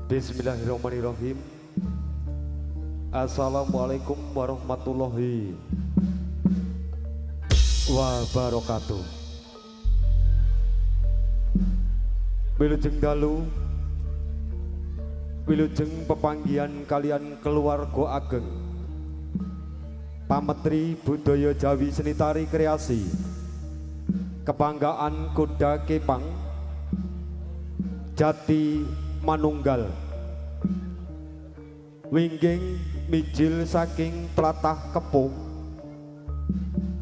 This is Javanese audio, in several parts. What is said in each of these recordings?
Bismillahirrahmanirrahim. Assalamualaikum warahmatullahi wabarakatuh. Wilujeng dalu, wilujeng pepanggihan kalian keluarga ageng, pametri budaya Jawi seni tari kreasi, kebanggaan kuda kepang, jati manunggal, wingging mijil saking tlatah Kepuh,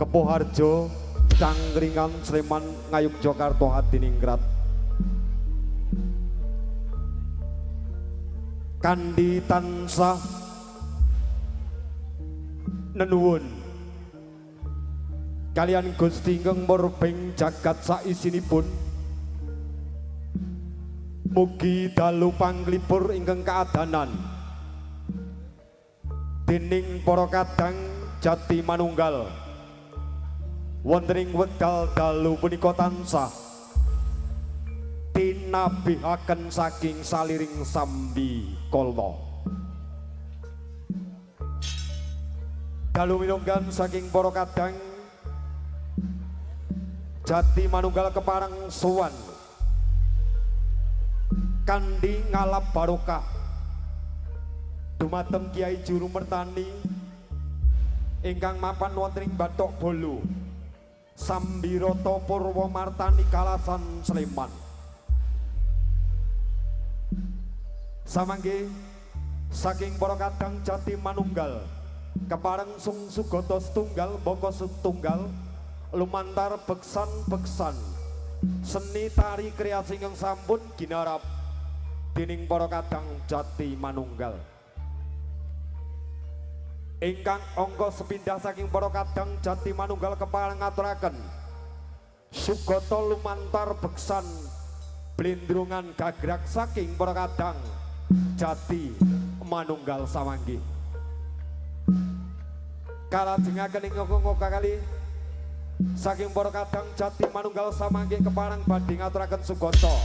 Kepuh Harjo, Cangkringan, Sleman, Ngayogyakarta, Hadiningrat. Kandi tansah nenuwun kalian Gusti ingkang murbeng jagat saisinipun. Mugi dalu panglipur ingkang kaadanan dening para kadang jati manunggal wonten ing wekdal dalu punika tansah tinabihaken saking saliring sambi kala. Dalu minunggan saking para kadang jati manunggal kepareng sowan kandi ngalap barokah dumateng Kiai Juru Mertani ingkang mapan wonten ing Bathok Bolo Sambiroto Purwomartani Kalasan Sleman. Samangke saking para kadang jati manunggal kepareng sung sugata setunggal baka setunggal lumantar beksan-beksan seni tari kreasi ingkang sampun ginarap dening para kadang jati manunggal ingkang angka sepindah saking para kadang jati manunggal kepareng ngaturaken sugata lumantar beksan blendrungan gagrak saking para kadang jati manunggal samangke. Kalajengaken ing ngoko-ngoko kali saking para kadang jati manunggal samangke kepareng badhe ngaturaken sugata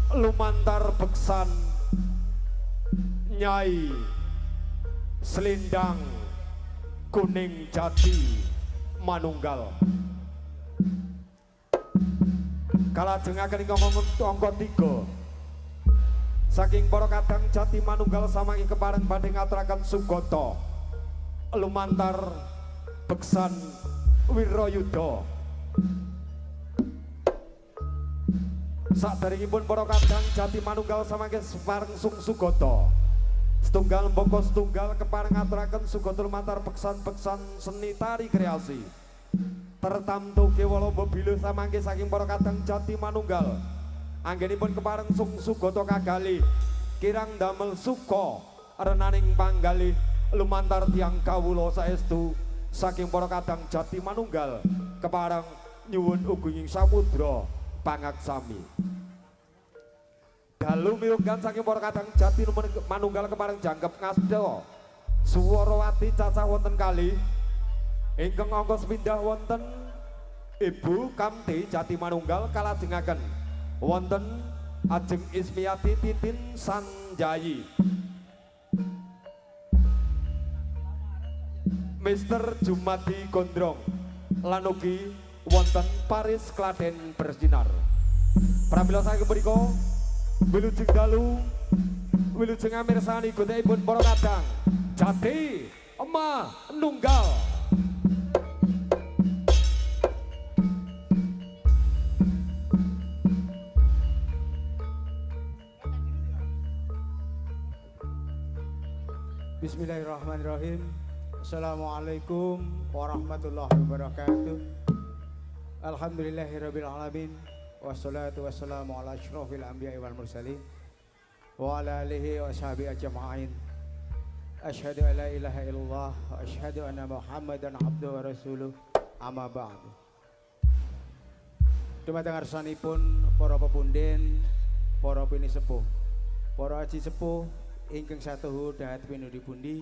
lumantar beksan Nyai Selendang Kuning Jati Manunggal. Kalajengaken ing angka 3 saking para kadang jati manunggal samangke kepareng badhe ngaturaken sugata lumantar beksan Wirayuda. Saderengipun para kadang jati manunggal samangke pareng sung sugata setunggal boko setunggal kepareng ngaturaken sugata lumantar beksan-beksan seni tari kreasi tertamtu kewala bebila samangke saking para kadang jati manunggal Anggenipun kepareng sung sugata kagali kirang damel suka renaning panggalih lumantar tiang kawula saestu saking para kadang jati manunggal kepareng nyuwun ugi ing samudra pangaksami. Dalu mirunggan saking para kadang jati manunggal kepareng jangkep ngasta Suwarawati cacah wonten kalih ingkang angka sepindah wonten Ibu Kamti Jati Manunggal kalajengaken wonten Ajeng Ismiati Titin Sanjayi, Mister Jumadi Gondrong lan ugi wonten Paris Kladen Bersinar. Pramila saking mriku wilujeng dalu wilujeng amirsani godhaipun para kadang Jati Manunggal. Bismillahirrahmanirrahim. Assalamualaikum warahmatullahi wabarakatuh. Alhamdulillahirabbil alamin. Wassalatu wassalamu ala asyrofil anbiya'i wal mursalin wa ala alihi wa ashabihi ajma'in. Asyhadu an la ilaha illallah wa asyhadu anna Muhammadan abduhu wa rasuluh. Amma ba'du. Dumateng ngarsanipun para pepunden, para pinisepuh, para aji sepuh ingkang satuhu dahat pinudi pundi.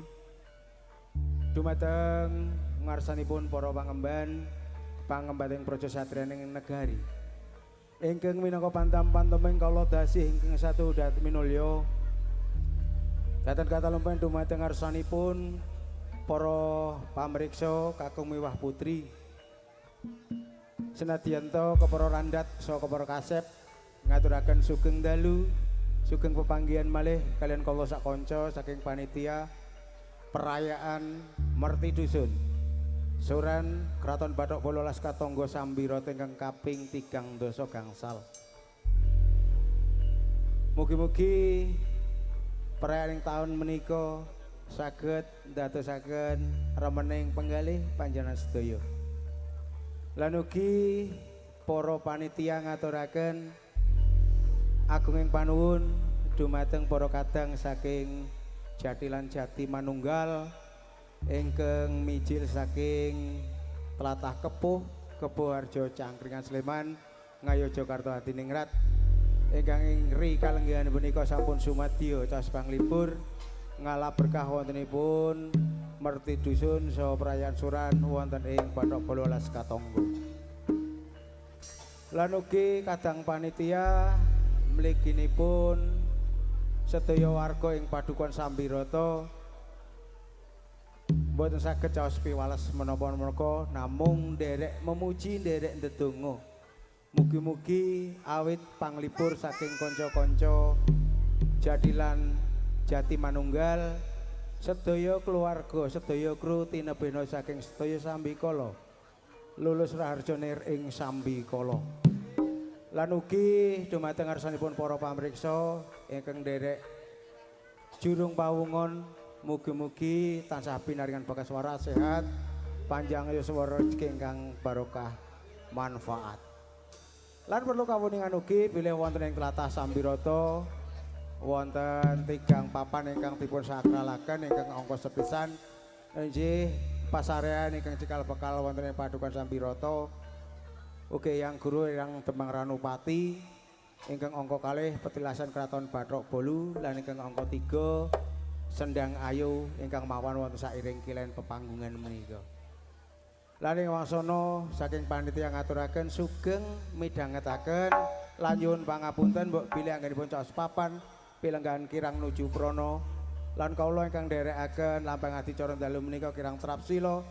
Dumateng ngarsanipun para pangembating praja satriyaning negari ingkang minangka pantam-pantoming kala dasih ingkang satuhu dahat minulya. Daten katalumpen dumateng ngarsanipun para pamriksa kakung miwah putri. Senadyanto kepara randhat saha kepara kasep ngaturaken sugeng dalu sugeng pepanggihan malih kalian kula sak kanca saking panitia perayaan Merti Dusun Suran Kraton Bathok 18 Katangga Sambirata ingkang kaping 3 gangsal. Mugi-mugi perayaan tahun menika saged ndadosaken remening penggalih panjenengan sedaya. Lan ugi para panitia ngaturaken agunging panuwun dumateng para kadang saking Jati lan Jati Manunggal ingkang mijil saking tlatah Kepuh, Kepuharjo Cangkringan Sleman, Ngayogyakarta Hadiningrat ingkang ingri kalenggihan punika sampun sumadya cas panglipur ngalap berkah wontenipun Merti Dusun saha perayaan Suran wonten ing Bathok 18 Katangga. Lan ugi kadang panitia mliginipun sedaya warga ing Padukuhan Sambirata mboten saged caos piwales menapa-menapa namung nderek memuji nderek ndedonga. Mugi-mugi awit panglipur saking kanca-kanca Jati lan Jati Manunggal sedaya keluarga sedaya kru tinebena saking sedaya sambikala lulus raharjane ing sambikala. Lan ugi dumateng ngarsanipun para pamriksa ingkang nderek jurung pawungon mugi-mugi tansah pinaringan bagas swara sehat panjang yuswa rezeki ingkang barokah manfaat. Lan perlu kawuningan ugi bilih wonten ing tlatah Sambirata wonten 3 papan ingkang dipun sakralaken ingkang angka sepisan inggih pasarean ingkang cikal bakal wonten ing Padukuhan Sambirata. Ugi yang guru yang Demang Ranupati ingkang angka kalih petilasan Kraton Bathok Bolu lan ingkang angka 3 Sendang Ayu ingkang mawan wonten sairing kilen pepanggungan menika. Lan ing wangsana saking panitia ngaturaken sugeng midhangetaken lan nyuwun pangapunten mbok bilih anggenipun caos papan pilenggan kirang nuju prana lan kawula ingkang nderekaken lampah adicara dalu menika kirang trapsila.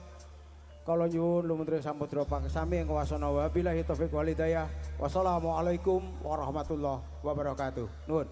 Kala nyuwun lumantar samudra paksami ing wasana wabillahi taufik wal hidayah. Wassalamualaikum warahmatullahi wabarakatuh. Nuwun.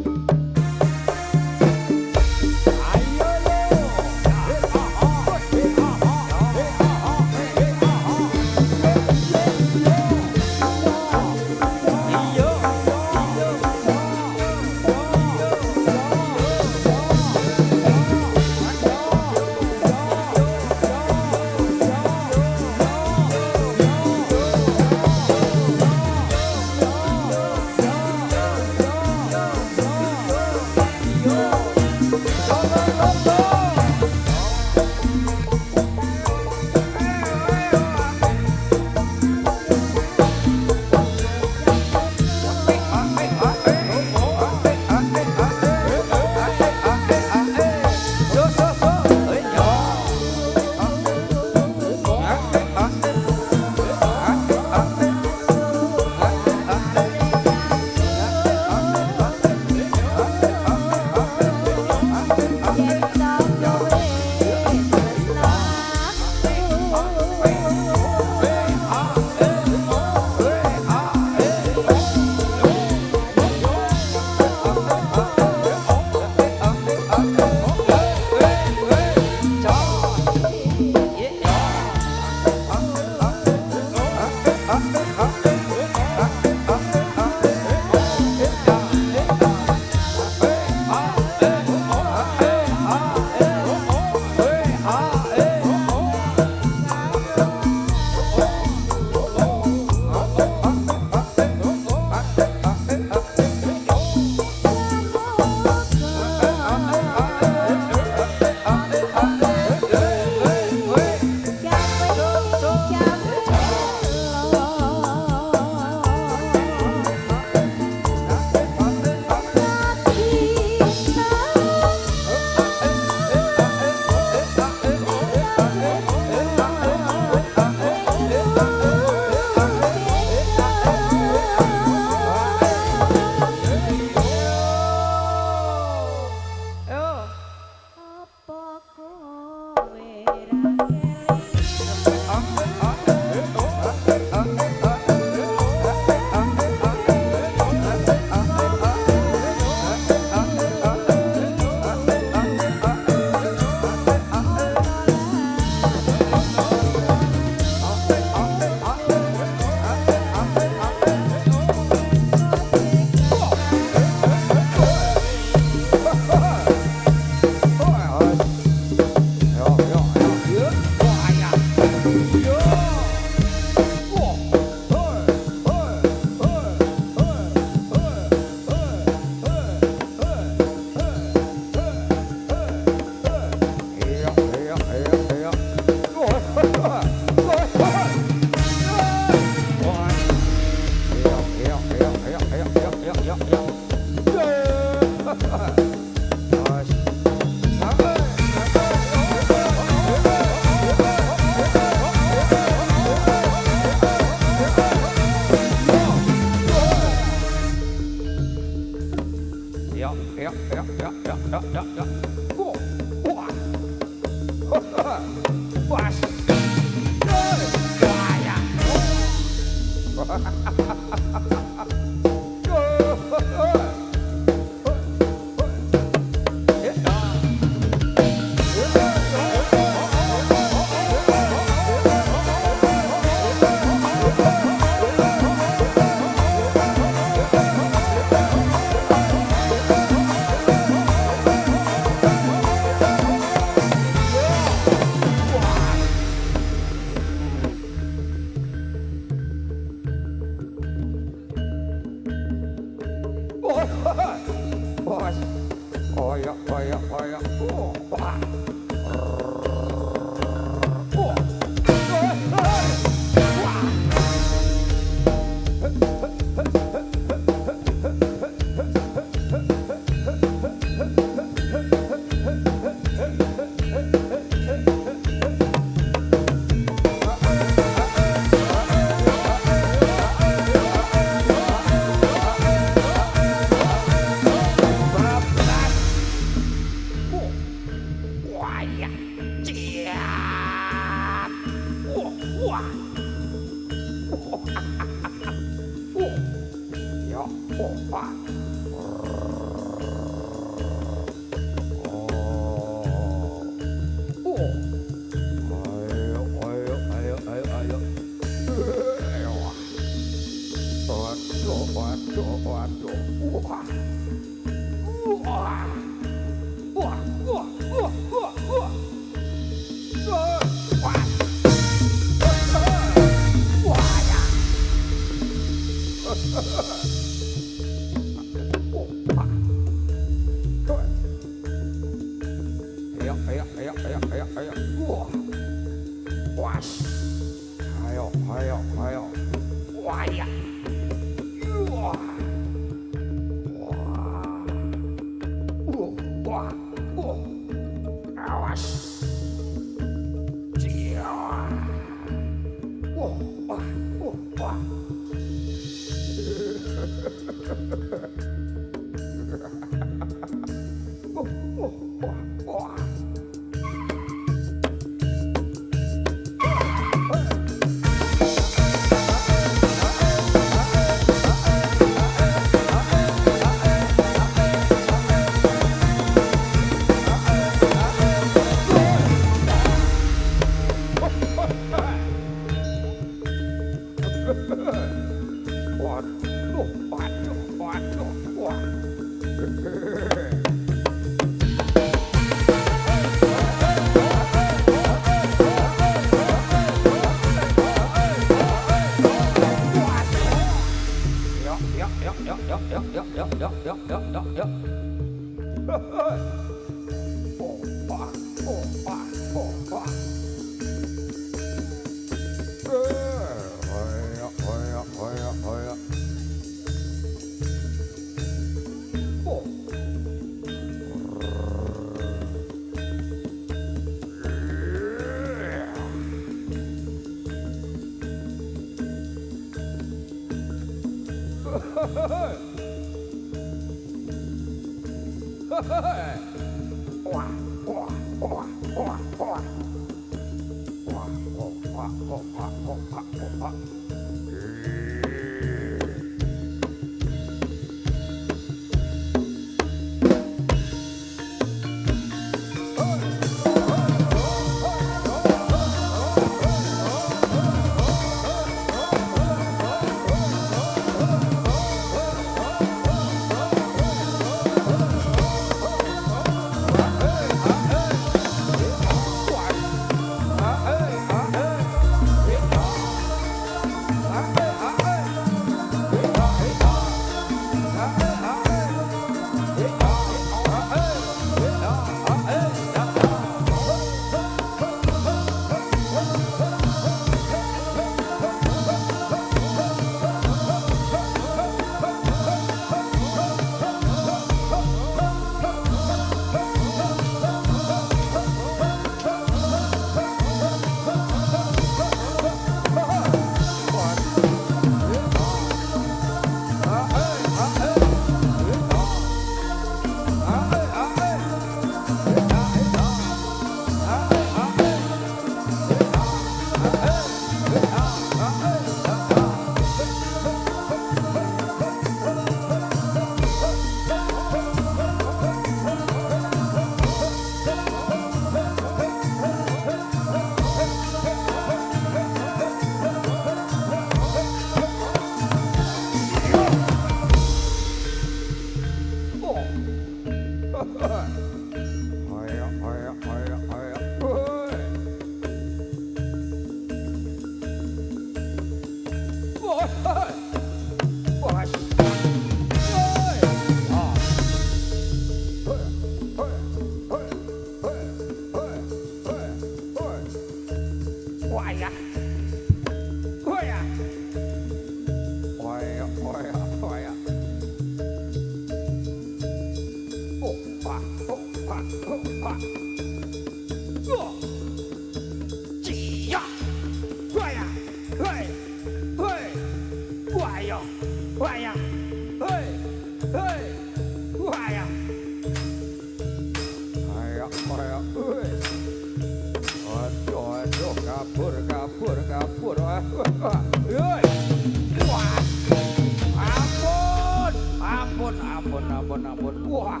ampun. Wah.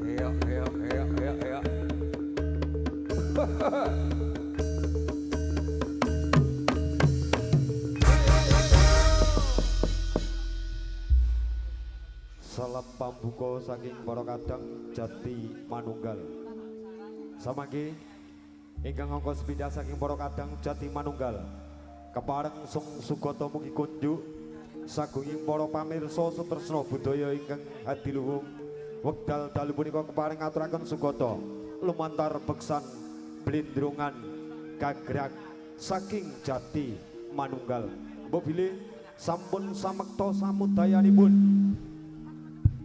Iya. Salam pambuka saking para kadang Jati Manunggal. Samangke ingkang angka sepida saking para kadang Jati Manunggal. Kepareng sung sugata mugi kunjuk sagunging para pamirsa sutresna budaya ingkang hadiluhung wekdal dalu punika kepareng aturaken sugata lumantar beksan blendrongan gagrag saking Jati Manunggal. Mbok bilih sampun samekta samudayanipun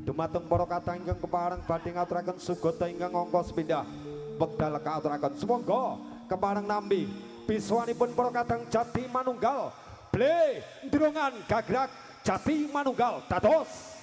dumateng para kadang ingkang kepareng badhe ngaturaken sugata ingkang angka sepindah wekdal kaaturaken sumangga kepareng nampi biswanipun para kadang Jati Manunggal ble ndrongan gagrag Jati Manunggal dados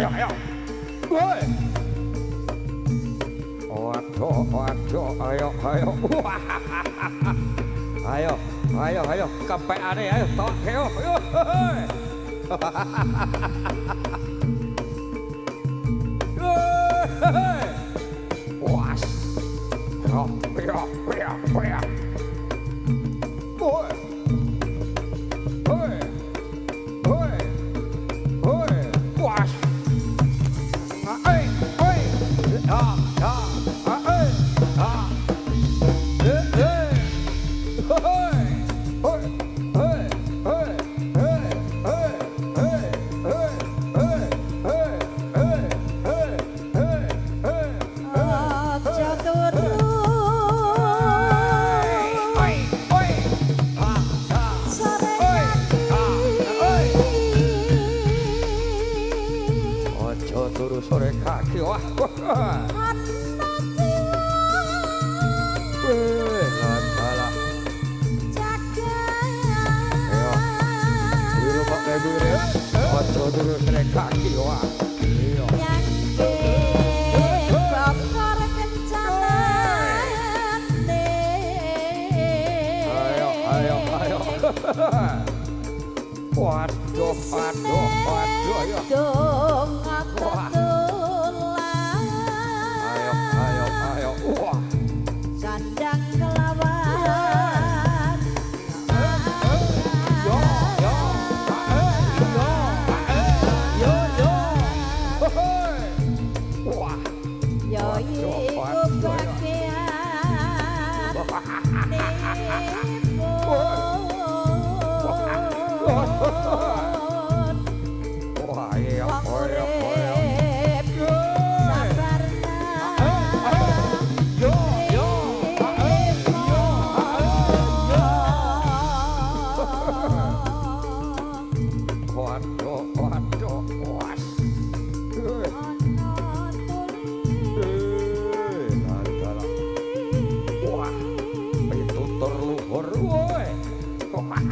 Ayo. Woi. Waduh, ayo, kepeane ayo, tok ayo. Was. Ya. Sore kaki wah. Lantala. Ayo. Biru pakai biru. Ojo dulu sore kaki wah. Iya. Ayo. Waduh ya. Ayo. Wah. Sandang kelawan Yo. Wah. yo iku bagian Wah, iya. Waduh, was. Lantala. Wah, itu terluhur, woi. Wah.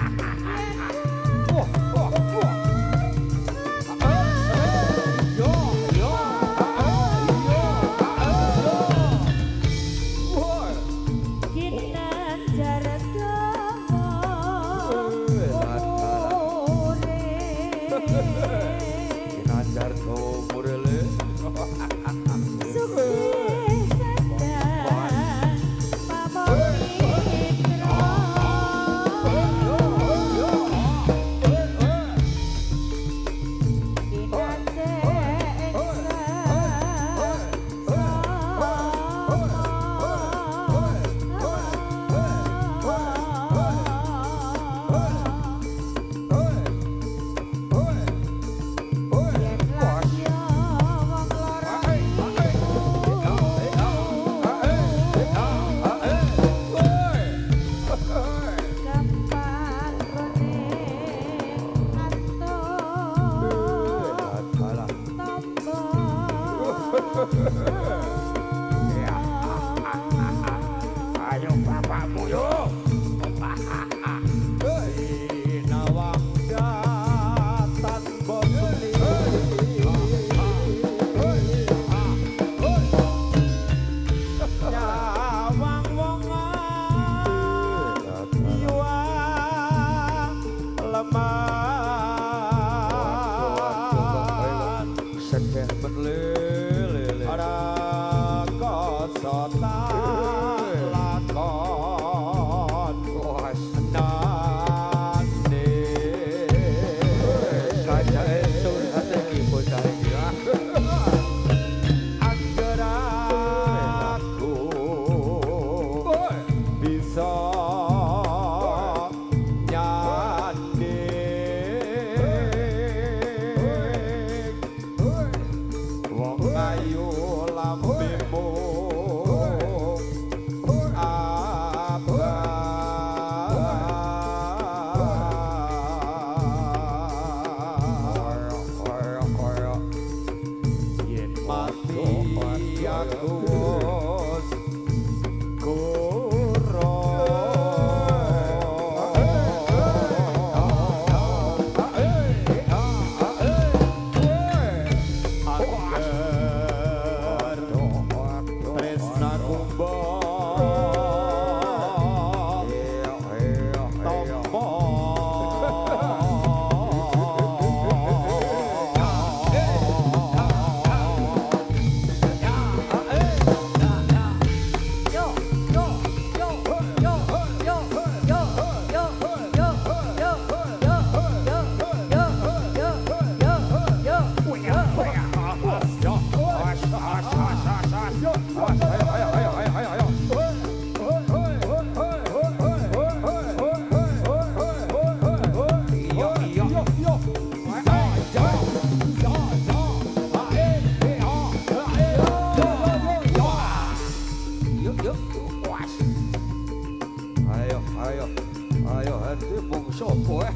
Ayo henti mungso kowe.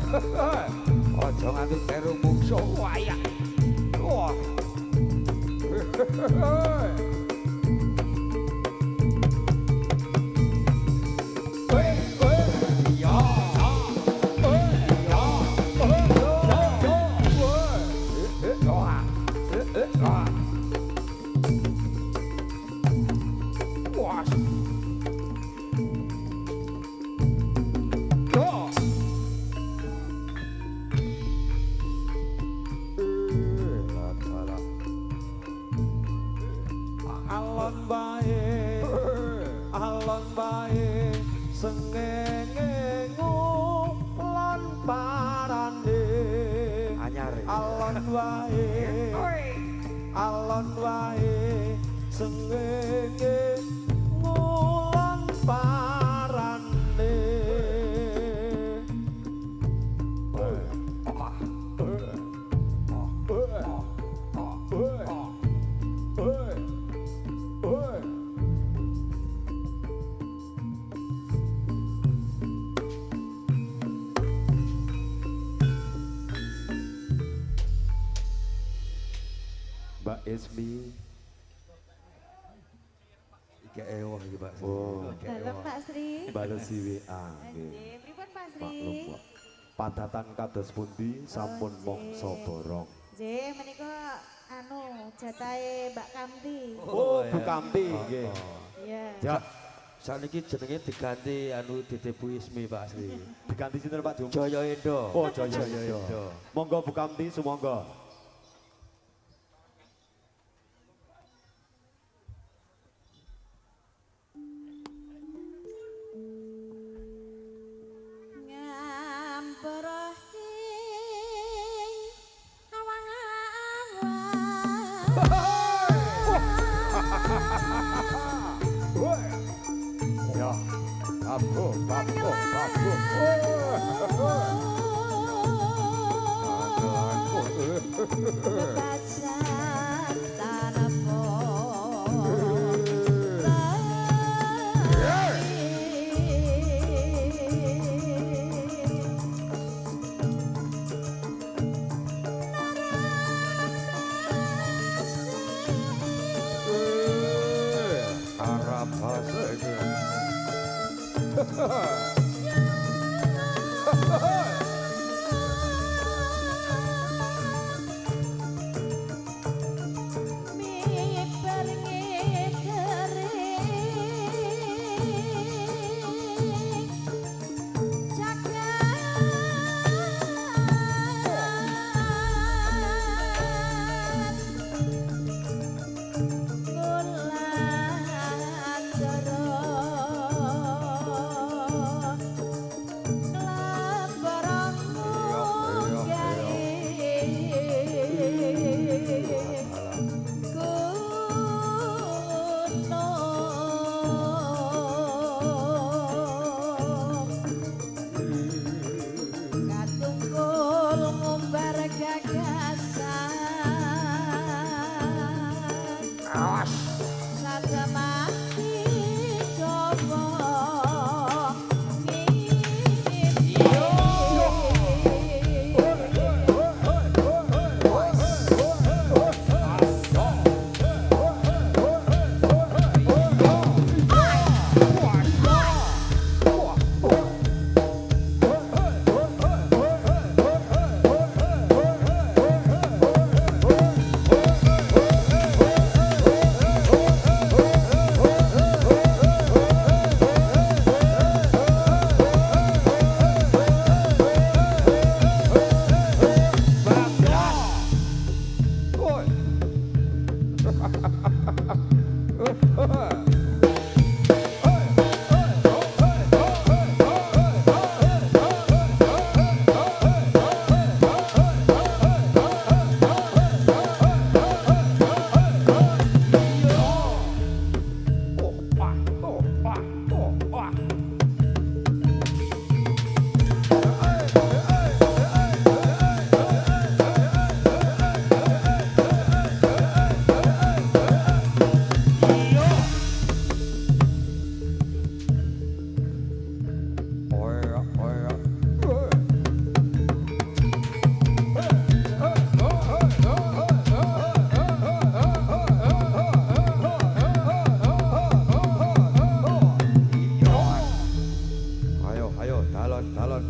Aja nganti karo mungso wayah. Wah. Alon bae sengenge lan parane Anyar. alon wae sengenge lan parane Mbak Esmi. Iki ewah iki Pak Sri. Oh. Dalem Pak Sri. Bales WA nggih. Nggih, pripun Pak Sri? Maklum, Pak. Padatan kados pundi sampun mangsa borong. Nggih, menika jatahe Mbak Kamti. Oh, Bu Kamti nggih. Iya. Ya, saniki jenenge diganti Dede Bu Ismi Pak Sri. Diganti sinten Pak Jum? Jaya Endo. Oh, Jaya Endo. Monggo Bu Kamti sumangga. Ya, babu. Harap bahasa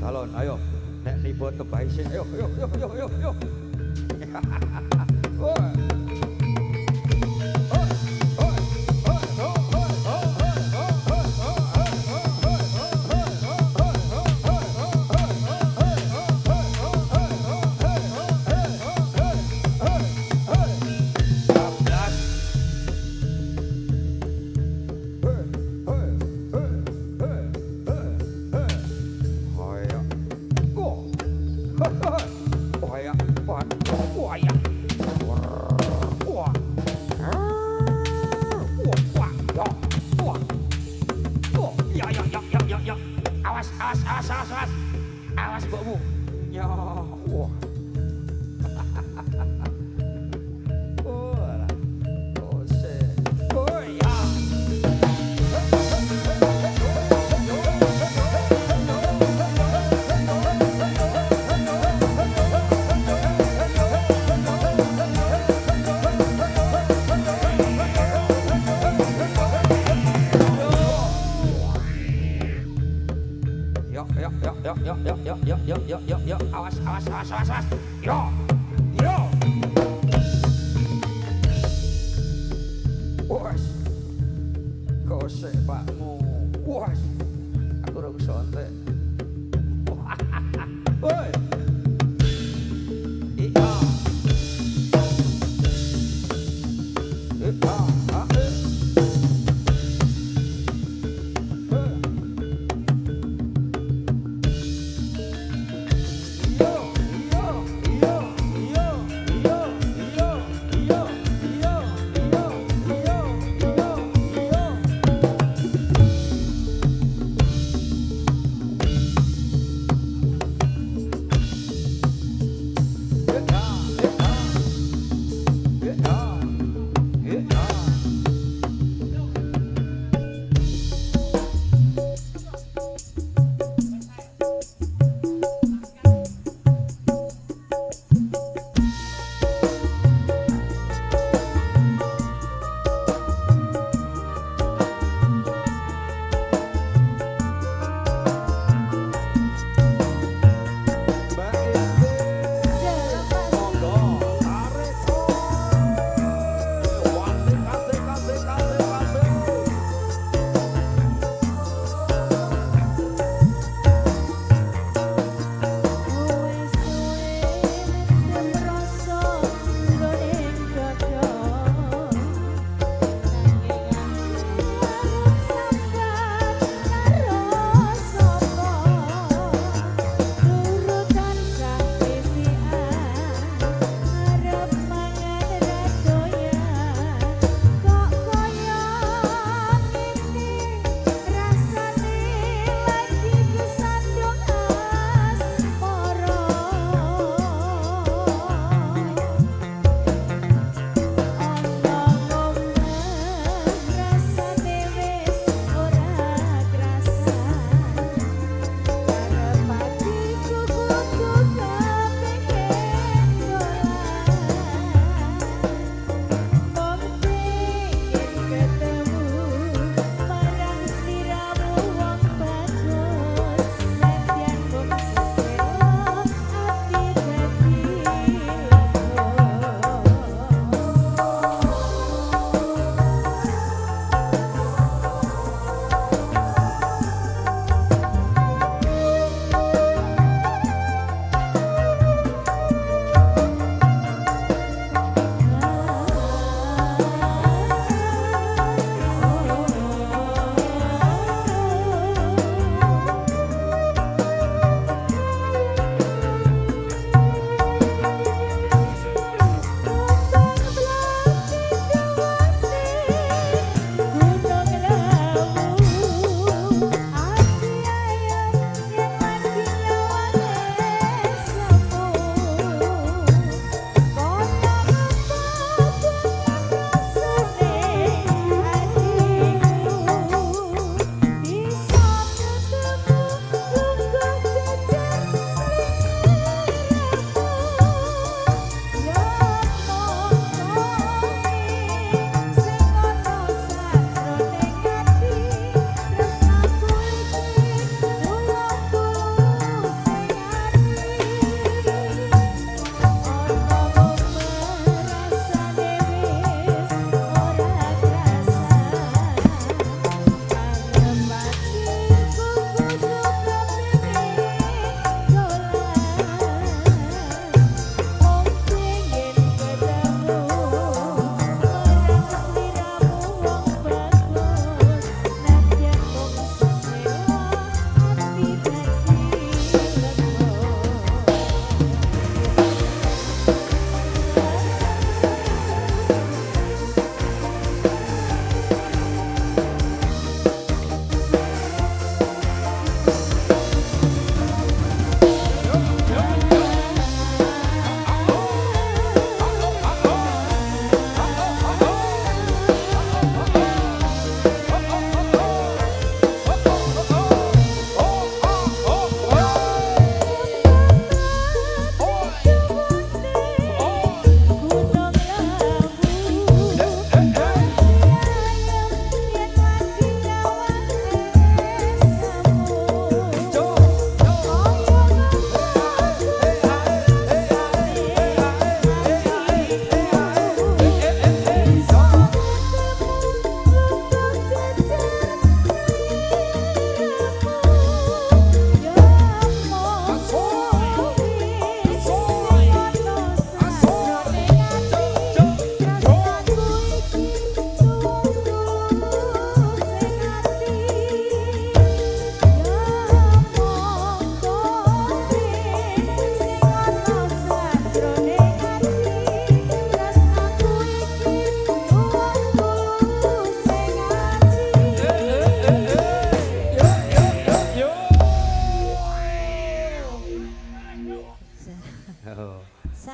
talon, ayo. Nek nipu tebah sih. Ayo. Woi. Awas mbokmu. Ya, wah. Oh, shit. Oh, ya. Yuk, awas. Yo. Wes. Kosek pakmu. Wes. Aku ora sontek. Woi. Iya. Yo.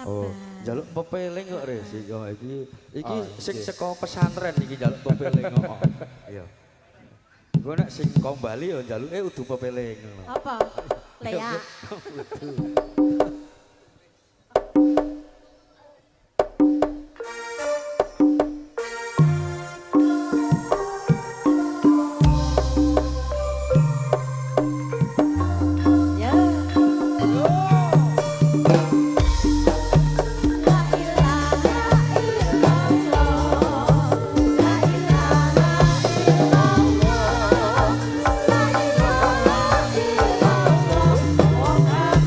Oh, Sabar. njaluk pepeling kok Resi kok iki Oh, sing iya. saka pesantren iki njaluk pepeling kok. Iya. Gue nek sing kau Bali ya njaluke udu pepeling. Apa? Lea. Ya. La ilaha illallah. La ilaha illallah. La ilaha illallah. Muhammad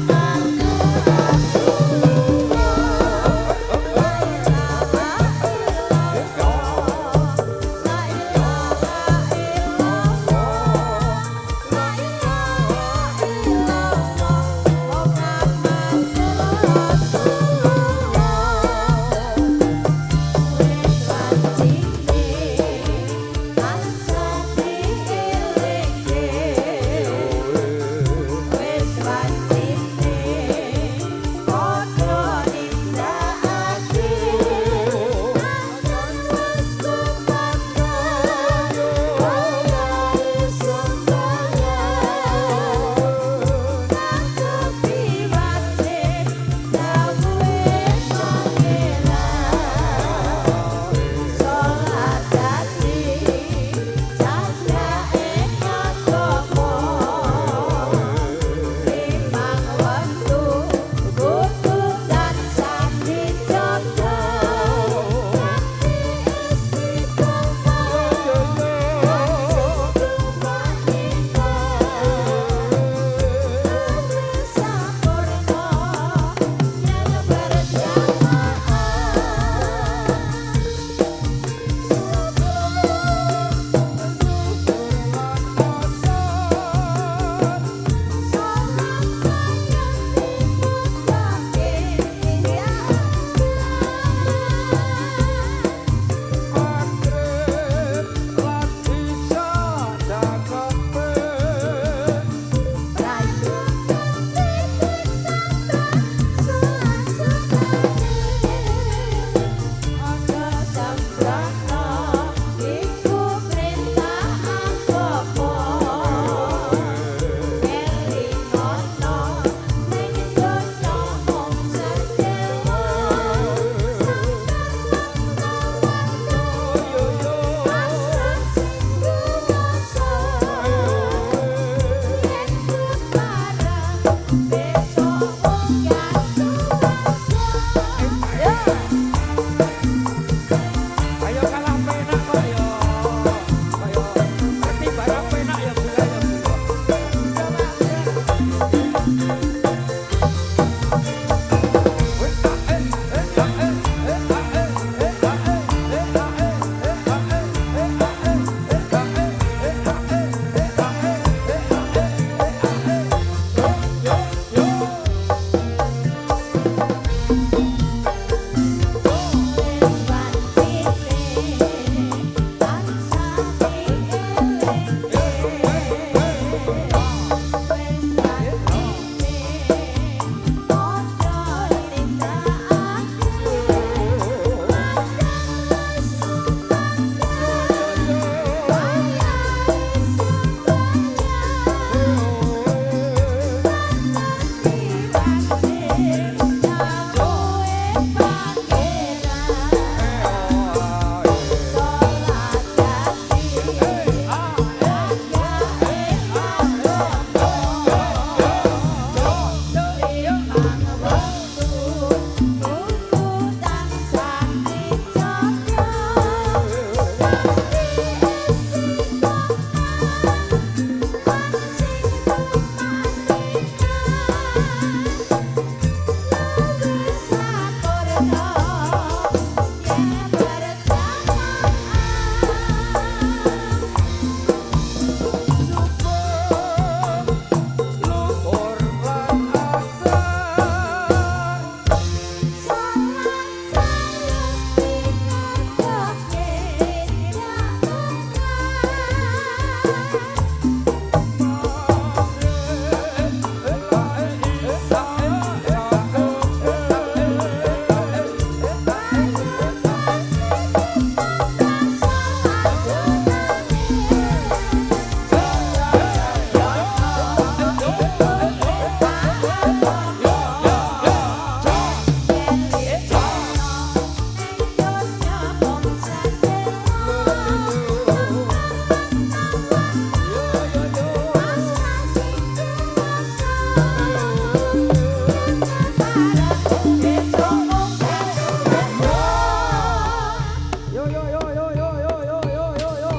Yo yo yo yo yo yo yo yo yo yo.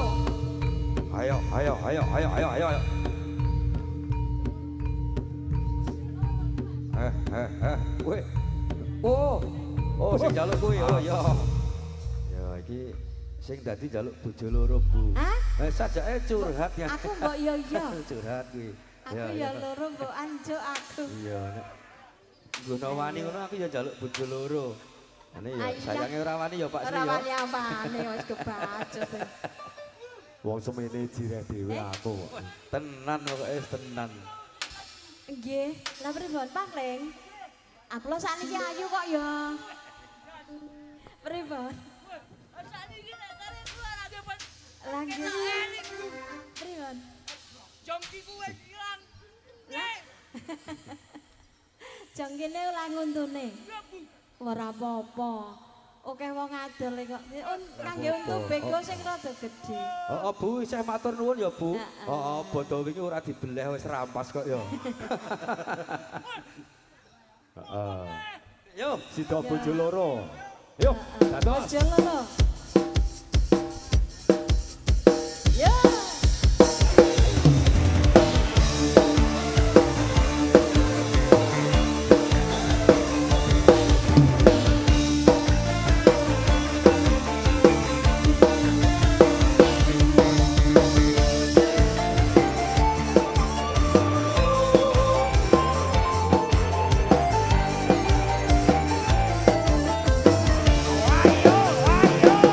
Ayo ayo ayo ayo ayo ayo ayo. Weh. Oh sing jaluk kuwi oh ya. Ya iki sing dadi jaluk bojo loro Bu. Hah? Sajake curhat ya. Aku mbok yo yo. Curhat kuwi. Aku ya loro mbok anjuk aku. Iya nek ngono wani ngono aku ya jaluk bojo loro. Ane ya Ayo. sayange ora wani ya Pak Sri Ora ya. wani apane wis kebacut. Wong semene jireh dhewe aku. Tenan pokoke tenan. Nggih, lha pripun Pangling? Aku lho sakniki ayu kok ya. Pripun? Lah nggih. Pripun? Jongkiku wis ilang. Lah. Jangkine ora nguntune. Ora apa-apa. Oke wong adol kok. Kangge untuk bego sing rada gedhe. Oh Bu, saya matur nuwun ya Bu. Heeh. Oh bodo wingi ora dibeleh wis rampas kok ya. Heeh. Yo, Sida bojo loro. Yo, dados. Aja lho. Yo. Ayo, ayo.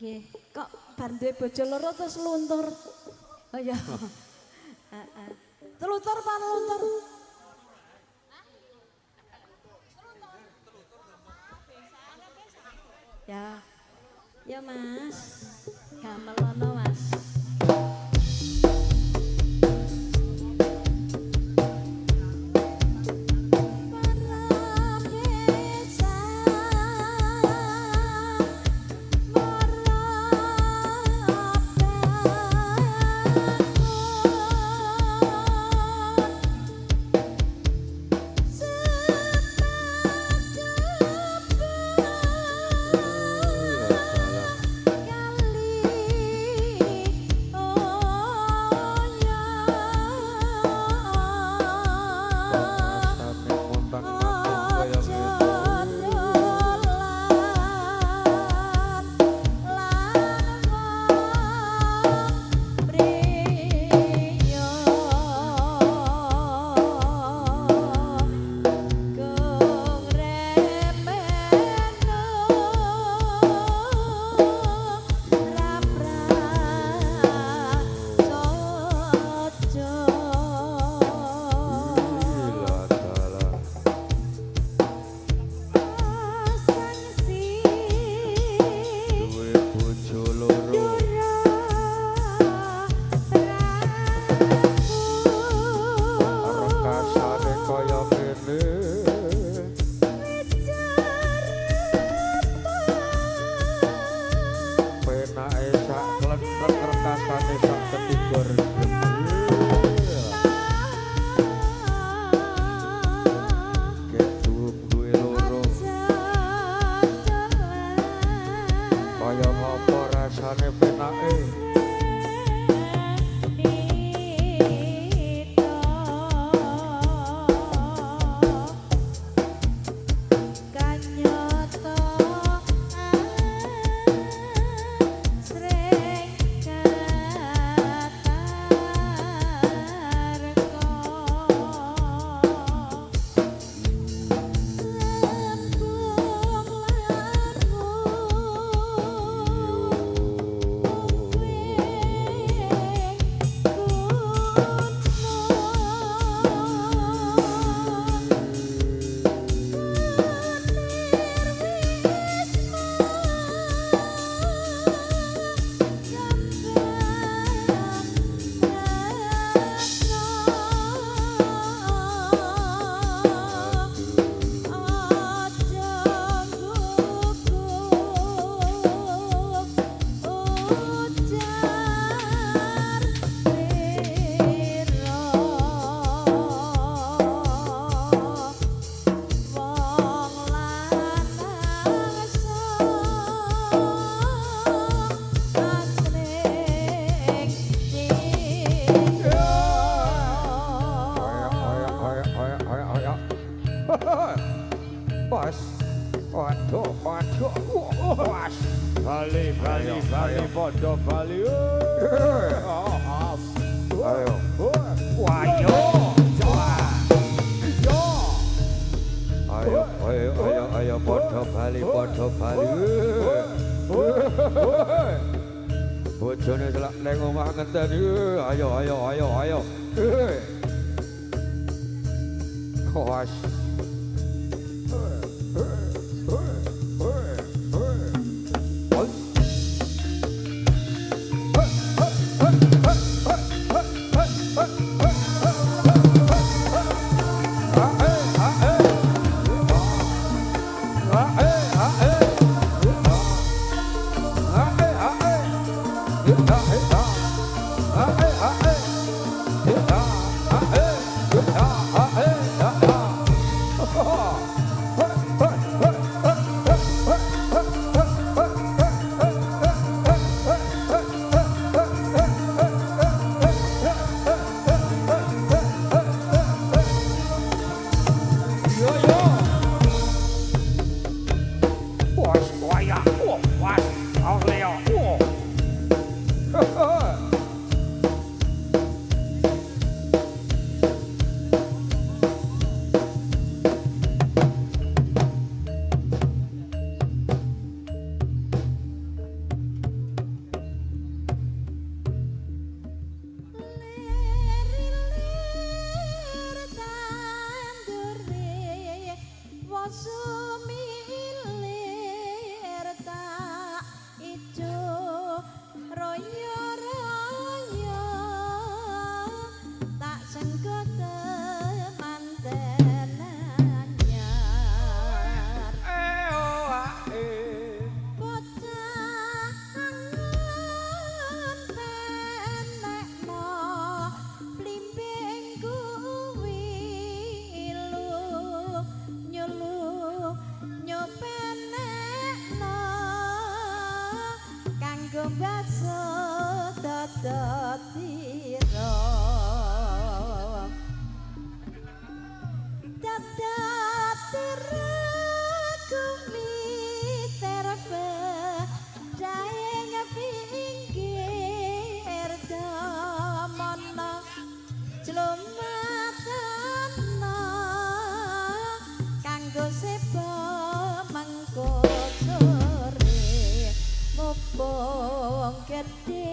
Nggih, kok bar duwe bojo loro terus luntur. Oh iya. Heeh. Teluntur apa luntur? Ya. Ya Mas. Gamelono Mas. Bali podo Bali. Ayo. Wayo. Ayo podo Bali. Bojone selak nang omah ngenten. Ayo. Was. royo royo tak sengko temanten anyar bocah angon penekno blimbing kuwi nyulu nyopenekno kanggo baso dodotira dodotira kumiterbe jae ngepinggir damono jlumatana kanggo seba mengko sore mumpung gedhe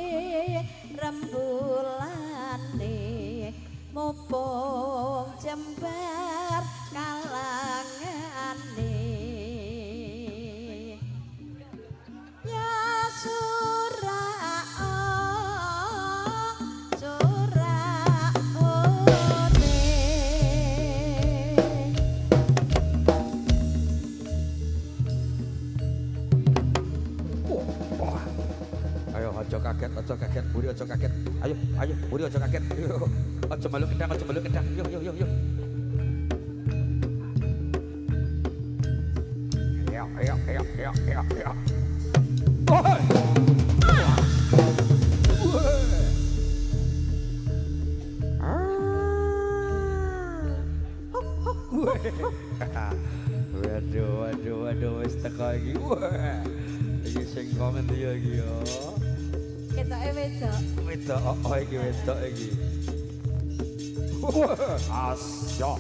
rembulane mumpung jembar kalangane ya surao suraone Ayo aja kaget, Buri aja kaget. Ayo, Buri aja kaget. Ayo, aja meluk kendang. Yo. Ayo. Oh! Waduh, wis teko iki. Wah. Iki sing komen dia iki yo. ketoke wedok Wedok, iki wedok iki. Asya.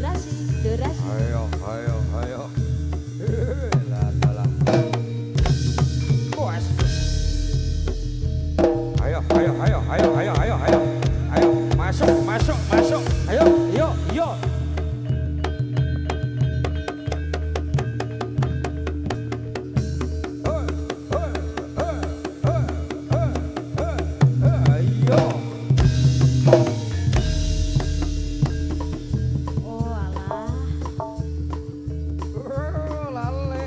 durasi, durasi. Ayo, ayo, ayo. La la la. Puas. Ayo, ayo, ayo, ayo, ayo, ayo, ayo. Ayo, masuk, masuk, masuk. Ayo, yo, yo. Ayo. Oh alah. Lale.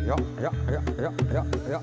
Ya, ya, ya, ya, ya, ya.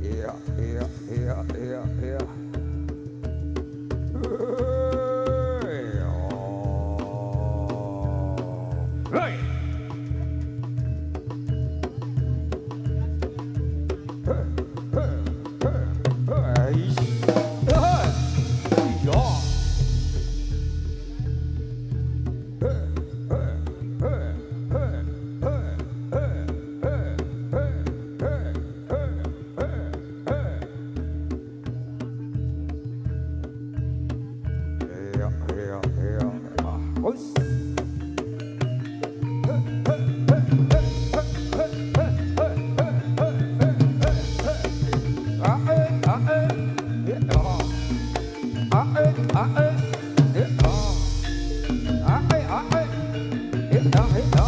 Iya, iya, iya, iya, iya. Hey. Iya, iya, iya. Us. Ae, ae, ae, ae, ae,